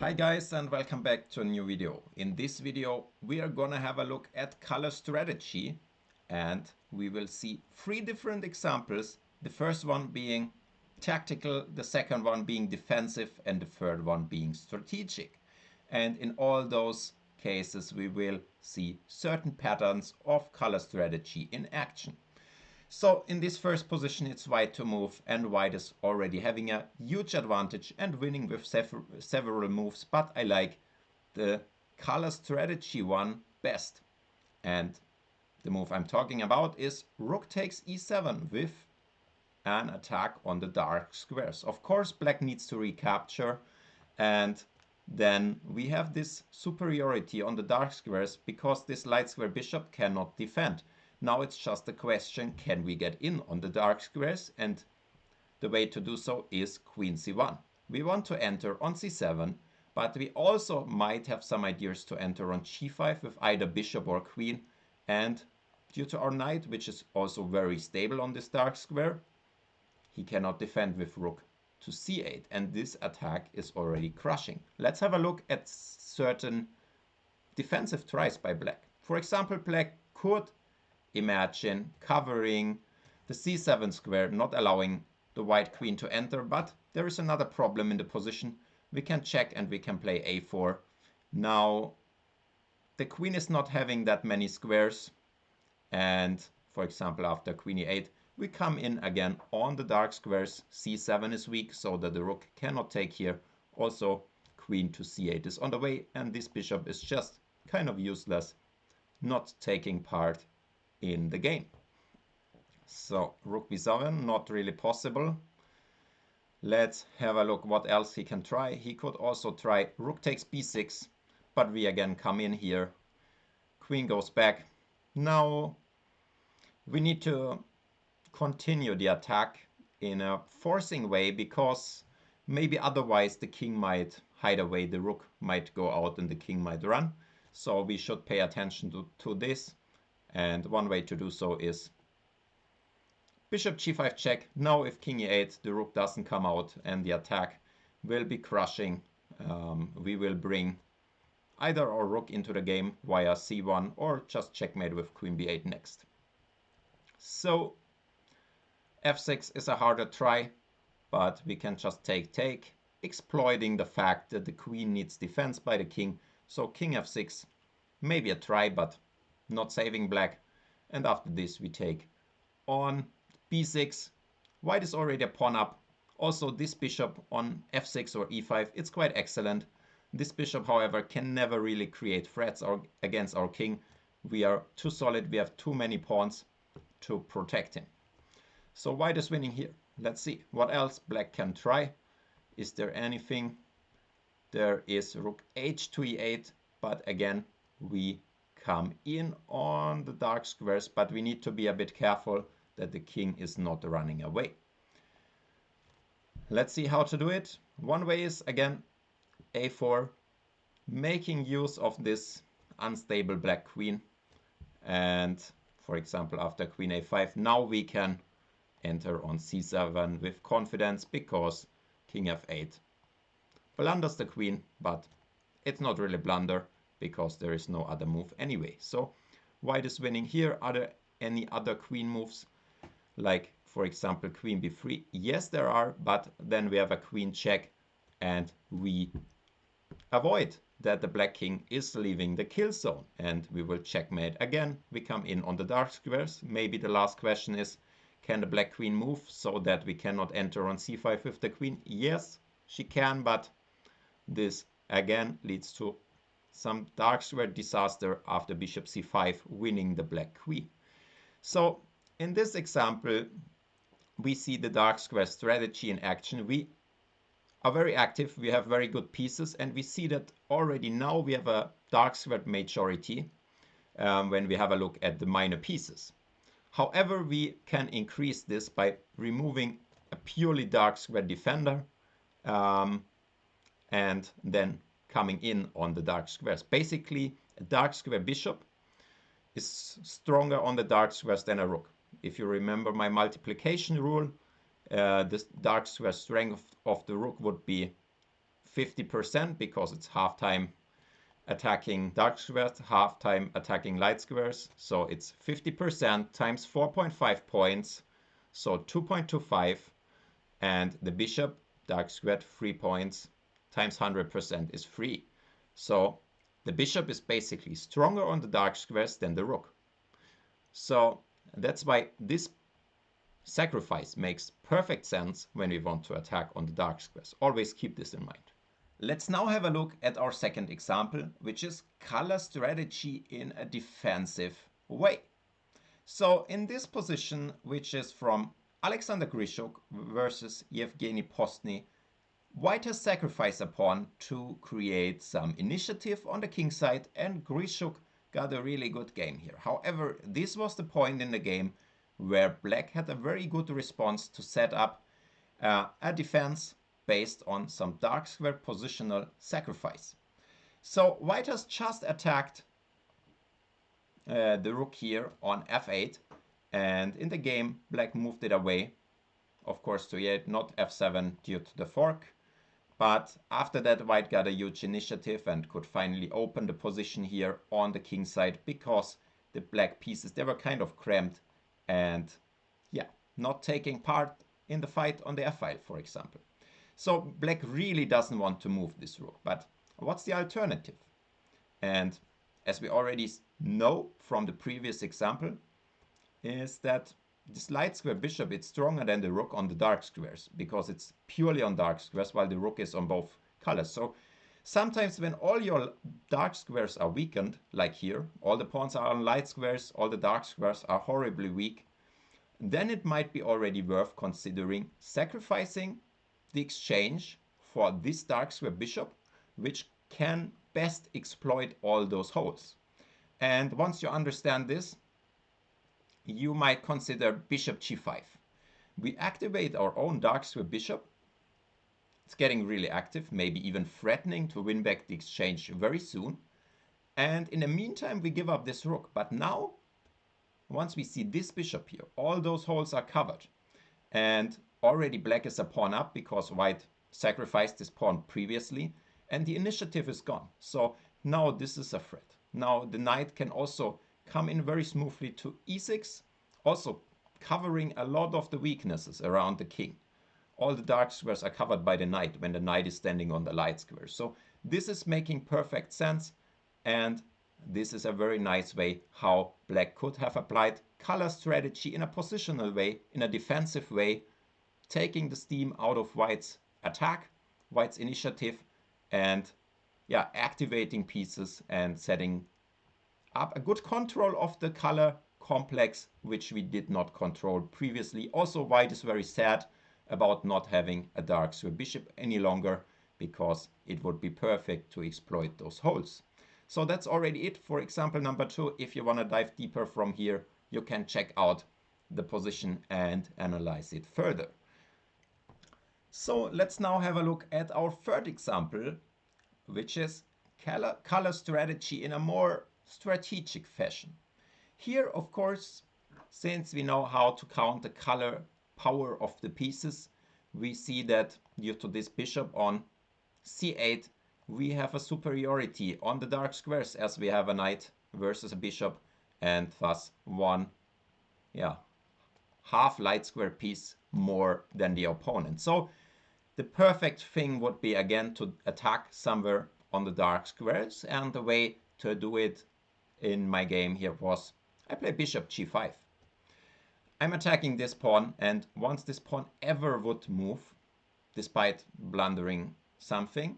Hi guys and welcome back to a new video. In this video we are gonna have a look at color strategy and we will see three different examples. The first one being tactical, the second one being defensive and the third one being strategic. And in all those cases we will see certain patterns of color strategy in action. So in this first position it's white to move, and white is already having a huge advantage and winning with several moves, but I like the color strategy one best. And the move I'm talking about is rook takes e7 with an attack on the dark squares. Of course black needs to recapture, and then we have this superiority on the dark squares because this light square bishop cannot defend. Now it's just a question, can we get in on the dark squares? And the way to do so is queen c1. We want to enter on c7, but we also might have some ideas to enter on g5 with either bishop or queen. And due to our knight, which is also very stable on this dark square, he cannot defend with rook to c8, and this attack is already crushing. Let's have a look at certain defensive tries by black. For example, black could imagine covering the c7 square, not allowing the white queen to enter, but there is another problem in the position. We can check and we can play a4. Now the queen is not having that many squares, and for example after queen e8 we come in again on the dark squares. c7 is weak so that the rook cannot take here. Also queen to c8 is on the way, and this bishop is just kind of useless, not taking part in the game. So rook b7, not really possible. Let's have a look what else he can try. He could also try rook takes b6, but we again come in here. Queen goes back. Now we need to continue the attack in a forcing way, because maybe otherwise the king might hide away, the rook might go out and the king might run. So we should pay attention to this. And one way to do so is bishop g5 check. Now if king e8, the rook doesn't come out and the attack will be crushing. We will bring either our rook into the game via c1 or just checkmate with queen b8 next. So f6 is a harder try, but we can just take, exploiting the fact that the queen needs defense by the king. So king f6, maybe a try, but not saving black. And after this we take on b6. White is already a pawn up. Also this bishop on f6 or e5, it's quite excellent. This bishop, however, can never really create threats against our king. We are too solid, we have too many pawns to protect him. So white is winning here. Let's see what else black can try. Is there anything? There is rook h to e8, but again we come in on the dark squares, but we need to be a bit careful that the king is not running away. Let's see how to do it. One way is again a4, making use of this unstable black queen. And for example after queen a5, now we can enter on c7 with confidence, because king f8 blunders the queen, but it's not really blunder because there is no other move anyway. So white is winning here. Are there any other queen moves, like for example queen b3? Yes there are, but then we have a queen check and we avoid that the black king is leaving the kill zone, and we will checkmate again. We come in on the dark squares. Maybe the last question is, can the black queen move so that we cannot enter on c5 with the queen? Yes, she can, but this again leads to some dark square disaster after bishop c5 winning the black queen. So in this example we see the dark square strategy in action. We are very active, we have very good pieces, and we see that already now we have a dark square majority when we have a look at the minor pieces. However, we can increase this by removing a purely dark square defender and then coming in on the dark squares. Basically, a dark square bishop is stronger on the dark squares than a rook. If you remember my multiplication rule, this dark square strength of the rook would be 50% because it's half time attacking dark squares, half time attacking light squares. So it's 50% times 4.5 points, so 2.25. And the bishop, dark squared, 3 points, times 100% is 3. So the bishop is basically stronger on the dark squares than the rook. So that's why this sacrifice makes perfect sense when we want to attack on the dark squares. Always keep this in mind. Let's now have a look at our second example, which is color strategy in a defensive way. So in this position, which is from Alexander Grishuk versus Yevgeny Postny, white has sacrificed a pawn to create some initiative on the king side, and Grishuk got a really good game here. However, this was the point in the game where black had a very good response to set up a defense based on some dark square positional sacrifice. So white has just attacked the rook here on f8, and in the game black moved it away, of course to e8, not f7 due to the fork. But after that, white got a huge initiative and could finally open the position here on the king side because the black pieces, they were kind of cramped and yeah, not taking part in the fight on the f-file, for example. So black really doesn't want to move this rook, but what's the alternative? And as we already know from the previous example, is that this light square bishop, it's stronger than the rook on the dark squares because it's purely on dark squares while the rook is on both colors. So sometimes when all your dark squares are weakened, like here, all the pawns are on light squares, all the dark squares are horribly weak, then it might be already worth considering sacrificing the exchange for this dark square bishop, which can best exploit all those holes. And once you understand this, you might consider bishop g5. We activate our own dark square bishop. It's getting really active, maybe even threatening to win back the exchange very soon. And in the meantime, we give up this rook. But now, once we see this bishop here, all those holes are covered. And already black is a pawn up because white sacrificed this pawn previously. And the initiative is gone. So now this is a threat. Now the knight can also come in very smoothly to e6, also covering a lot of the weaknesses around the king. All the dark squares are covered by the knight when the knight is standing on the light square. So this is making perfect sense, and this is a very nice way how black could have applied color strategy in a positional way, in a defensive way, taking the steam out of white's attack, white's initiative, and yeah, activating pieces and setting up a good control of the color complex, which we did not control previously. Also, white is very sad about not having a dark square bishop any longer because it would be perfect to exploit those holes. So that's already it for example number 2. If you want to dive deeper from here, you can check out the position and analyze it further. So let's now have a look at our third example, which is color strategy in a more strategic fashion. Here, of course, since we know how to count the color power of the pieces, we see that due to this bishop on c8, we have a superiority on the dark squares as we have a knight versus a bishop, and thus one half light square piece more than the opponent. So the perfect thing would be again to attack somewhere on the dark squares, and the way to do it in my game here was I play bishop g5. I'm attacking this pawn, and once this pawn ever would move, despite blundering something,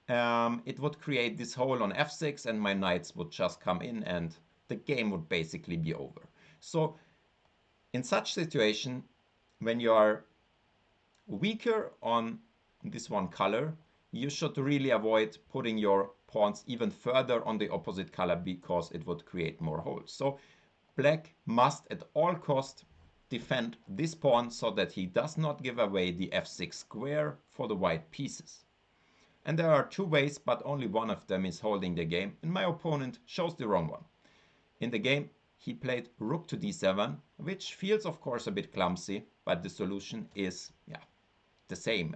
it would create this hole on f6 and my knights would just come in and the game would basically be over. So in such situation, when you are weaker on this one color, you should really avoid putting your pawns even further on the opposite color because it would create more holes. So black must at all cost defend this pawn so that he does not give away the f6 square for the white pieces. And there are two ways, but only one of them is holding the game, and my opponent chose the wrong one. In the game, he played rook to d7, which feels of course a bit clumsy, but the solution is the same,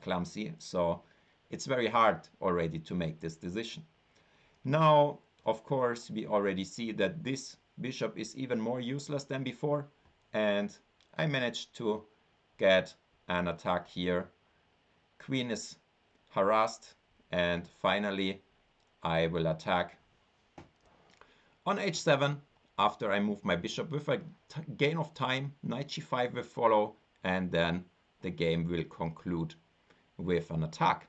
clumsy. So it's very hard already to make this decision. Now, of course, we already see that this bishop is even more useless than before, and I managed to get an attack here. Queen is harassed, and finally I will attack on h7 after I move my bishop with a gain of time. Knight g5 will follow, and then the game will conclude with an attack.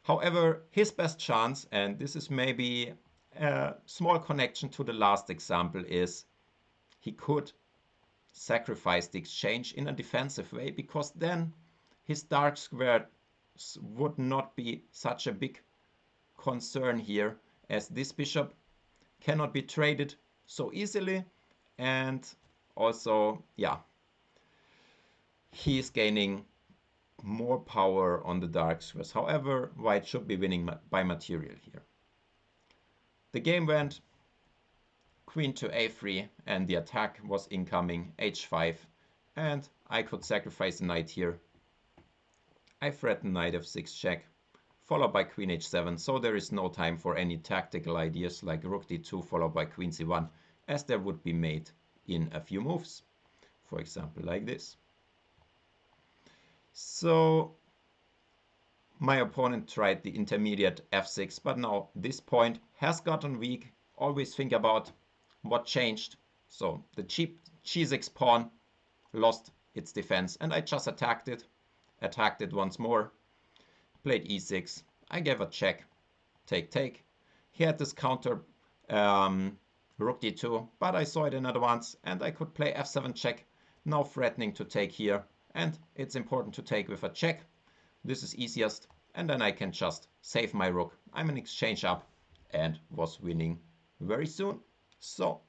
However, his best chance, and this is maybe a small connection to the last example, is he could sacrifice the exchange in a defensive way, because then his dark squares would not be such a big concern here, as this bishop cannot be traded so easily, and also, yeah, he is gaining more power on the dark squares. However, white should be winning by material here. The game went queen to a3, and the attack was incoming h5, and I could sacrifice the knight here. I threaten knight f6 check, followed by queen h7, so there is no time for any tactical ideas like rook d2 followed by queen c1, as there would be made in a few moves, for example like this. So my opponent tried the intermediate f6, but now this point has gotten weak. Always think about what changed. So the cheap g6 pawn lost its defense, and I just attacked it once more, played e6. I gave a check, take. He had this counter rook d2, but I saw it in advance, and I could play f7 check, now threatening to take here, and it's important to take with a check. This is easiest, and then I can just save my rook. I'm an exchange up and was winning very soon. So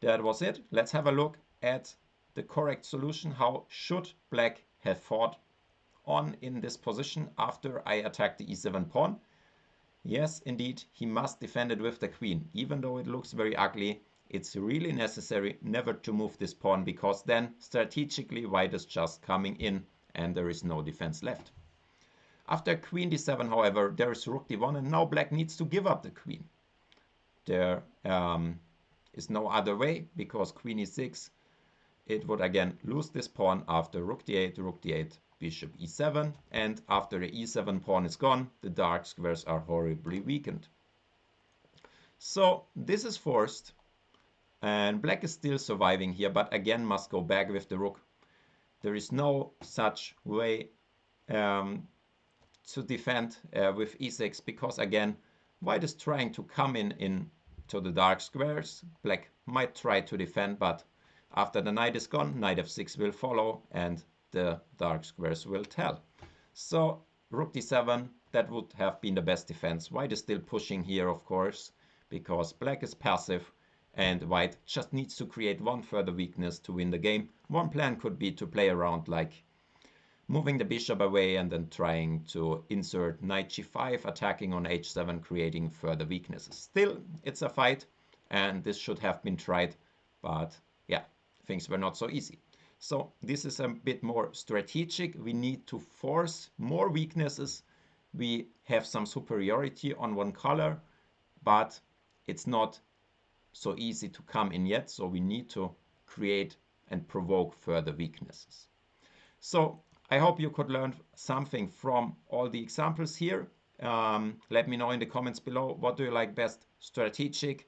that was it. Let's have a look at the correct solution. How should black have fought on in this position after I attacked the e7 pawn? Yes, indeed, he must defend it with the queen. Even though it looks very ugly, it's really necessary never to move this pawn, because then strategically white is just coming in and there is no defense left. After queen d7, however, there is rook d1, and now black needs to give up the queen. There is no other way, because queen e6, it would again lose this pawn after rook d8, bishop e7, and after the e7 pawn is gone, the dark squares are horribly weakened. So this is forced, and black is still surviving here, but again must go back with the rook. There is no such way to defend with e6, because again white is trying to come in to the dark squares. Black might try to defend, but after the knight is gone, knight f6 will follow and the dark squares will tell. So rook d7, that would have been the best defense. White is still pushing here, of course, because black is passive and white just needs to create one further weakness to win the game. One plan could be to play around, like moving the bishop away and then trying to insert knight g5, attacking on h7, creating further weaknesses. Still, it's a fight, and this should have been tried, but yeah, things were not so easy. So this is a bit more strategic. We need to force more weaknesses. We have some superiority on one color, but it's not so easy to come in yet, so we need to create and provoke further weaknesses. So I hope you could learn something from all the examples here. Let me know in the comments below, what do you like best, strategic,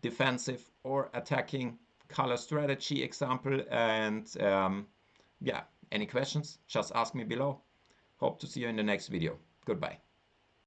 defensive, or attacking color strategy example? And yeah, any questions, just ask me below. Hope to see you in the next video. Goodbye.